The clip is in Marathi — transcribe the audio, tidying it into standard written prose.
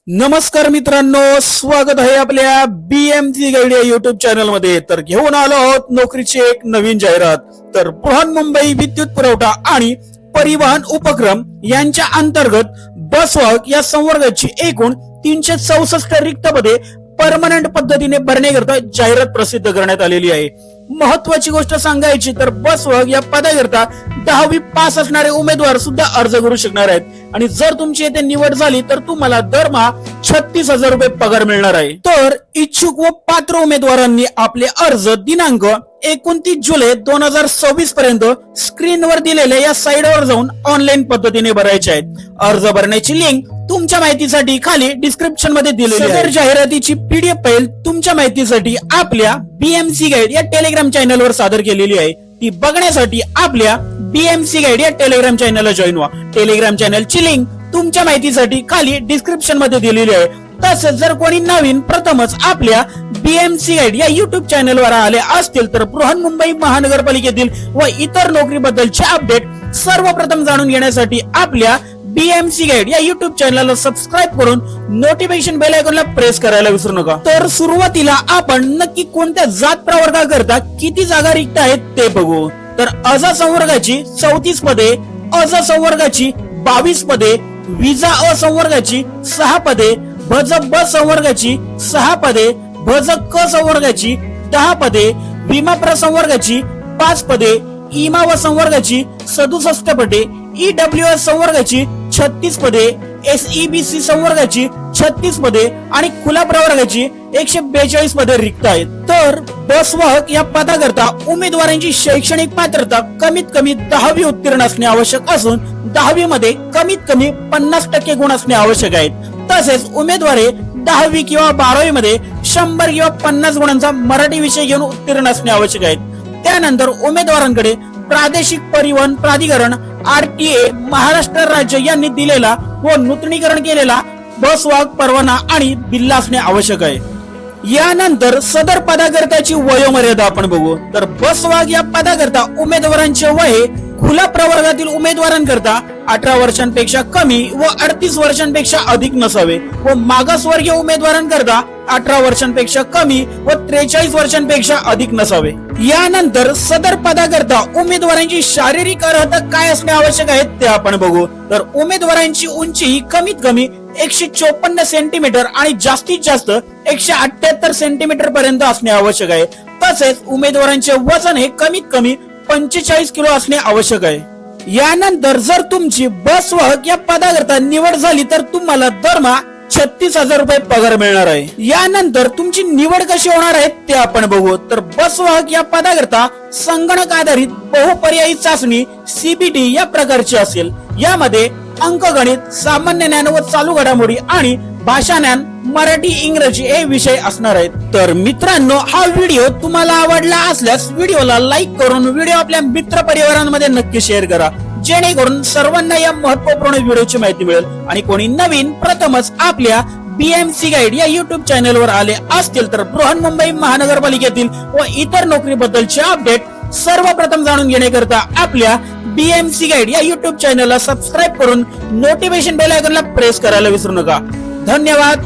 नमस्कार मित्रांनो, स्वागत आहे आपल्या बीएमसी गाईड या युट्यूब चॅनल मध्ये। तर घेऊन आलो आहोत नोकरीची एक नवीन जाहिरात। तर बृहन्मुंबई विद्युत पुरवठा आणि परिवहन उपक्रम यांच्या अंतर्गत बसवाहक या संवर्गाची एकूण 364 रिक्त पदे परमनंट पद्धतीने भरण्याकरता जाहिरात प्रसिद्ध करण्यात आलेली आहे। महत्वाची गोष्ट सांगायची तर बसवाहक या पदाकरता 10वी पास असणारे उमेदवार सुद्धा अर्ज करू शकणार आहेत आणि जर तुमची येथे निवड झाली तर तुम्हाला दरमहा 36,000 रुपये पगार मिळणार आहे। तर इच्छुक व पात्र उमेदवारांनी आपले अर्ज दिनांक 29 जुलै 2026 पर्यंत स्क्रीनवर दिलेल्या या साइटवर जाऊन ऑनलाईन पद्धतीने भरायचे आहेत। अर्ज भरण्याची लिंक तुमच्या माहितीसाठी खाली डिस्क्रिप्शन मध्ये दिलेली आहे। जाहिरातीची पीडीएफ फाईल तुमच्या माहितीसाठी आपल्या बीएमसी गाईड या टेलिग्राम चॅनलवर सादर केलेली आहे। ती बघण्यासाठी आपल्या बीएमसी गाईड या टेलिग्राम चॅनलला जॉईन व्हा। टेलिग्राम चॅनलची लिंक तुमच्या माहितीसाठी खाली डिस्क्रिप्शन मध्ये दिलेली आहे। तसेच जर कोणी नवीन प्रथमच आपल्या बीएमसी गाईड या युट्यूब चॅनलवर आले असतील तर बृहन्मुंबई महानगरपालिकेतील व इतर नोकरीबद्दलचे अपडेट सर्वप्रथम जाणून घेण्यासाठी आपल्या बीएमसी गाईड या युट्यूब चॅनलला सबस्क्राइब करून नोटिफिकेशन बेल आयकॉनला प्रेस करायला विसरू नका। तर सुरुवातीला आपण नक्की कोणत्या जात प्रवर्गाकरता किती जागा रिक्त आहेत ते बघू। तर अ संवर्गाची 34 पदे, अ संवर्गाची 22 पदे, विजा अ संवर्गाची 6 पदे, भज ब संवर्गाची 6 पदे, भज क संवर्गाची 10 पदे, विमा प्र संवर्गाची 5 पदे, इमा व संवर्गाची 67 पदे, ईडब्ल्यूएस संवर्गाची 36 पदे, एसईबीसी संवर्गाची 36 पदे आणि खुला प्रवर्गाची 142 पदे रिक्त आहेत। तर बसवाहक या पदाकरता उमेदवारांची शैक्षणिक पात्रता कमीत कमी 10वी उत्तीर्ण असणे आवश्यक असून 10वी मध्ये कमीत कमी 50% गुण असणे आवश्यक आहेत। तसेच उमेदवारे 10वी किंवा 12वी मध्ये 100 किंवा 50 गुणांचा मराठी विषय घेऊन उत्तीर्ण असणे आवश्यक आहेत। त्यानंतर उमेदवारांकडे प्रादेशिक परिवहन प्राधिकरण आरटीए महाराष्ट्र राज्य यांनी दिलेला व नूतनीकरण केलेला बसवाहक परवाना आणि बिल्ला असणे आवश्यक आहे। यानंतर सदर पदाकरताची वयोमर्यादा आपण बघू। तर बसवाहक या पदाकरता उमेदवारांचे वय खुला प्रवर्गातील उमेदवारांकरता 18 वर्षांपेक्षा कमी व 38 वर्षांपेक्षा अधिक नसावे व मागासवर्गीय उमेदवारांकरता 18 वर्षांपेक्षा कमी व 43 वर्षांपेक्षा अधिक नसावे। यानंतर सदर पदाकरता उमेदवारांची शारीरिक अर्हता काय असणे आवश्यक आहे ते आपण बघू। तर उमेदवारांची उंची ही कमीत कमी 154 सेंटीमीटर आणि जास्तीत जास्त 178 सेंटीमीटर पर्यंत असणे आवश्यक आहे। तसेच उमेदवारांचे वजन हे कमीत कमी 45 किलो असणे आवश्यक आहे। यानंतर जर तुमची बसवाहक या पदाकरता निवड झाली तर तुम्हाला दरमहा 36,000 रुपये पगार मिळणार आहे। यानंतर तुमची निवड कशी होणार आहे ते आपण बघू। तर बसवाहक या पदाकरता संगणक आधारित बहुपर्यायी चाचणी सीबीटी या प्रकारची असेल। यामध्ये अंकगणित, सामान्य ज्ञान व चालू घडामोडी आणि भाषा ज्ञान मराठी इंग्रजी हे विषय असणार आहेत। तर मित्रांनो, हा व्हिडिओ तुम्हाला आवडला असल्यास व्हिडिओला लाईक करून व्हिडिओ आपल्या मित्र परिवारांमध्ये नक्की शेअर करा, जेणेकरून सर्वांना या महत्त्वपूर्ण व्हिडिओची माहिती मिळेल। आणि कोणी नवीन प्रथमच आपल्या बीएमसी गाईड या युट्यूब चॅनलवर आले असतील तर बृहन्मुंबई महानगरपालिकेतील व इतर नोकरीबद्दलचे अपडेट सर्वप्रथम जाणून घेण्याकरता आपल्या बीएमसी गाईड या युट्यूब चॅनलला सबस्क्राइब करून नोटिफिकेशन बेल आयकॉनला प्रेस करायला विसरू नका। धन्यवाद।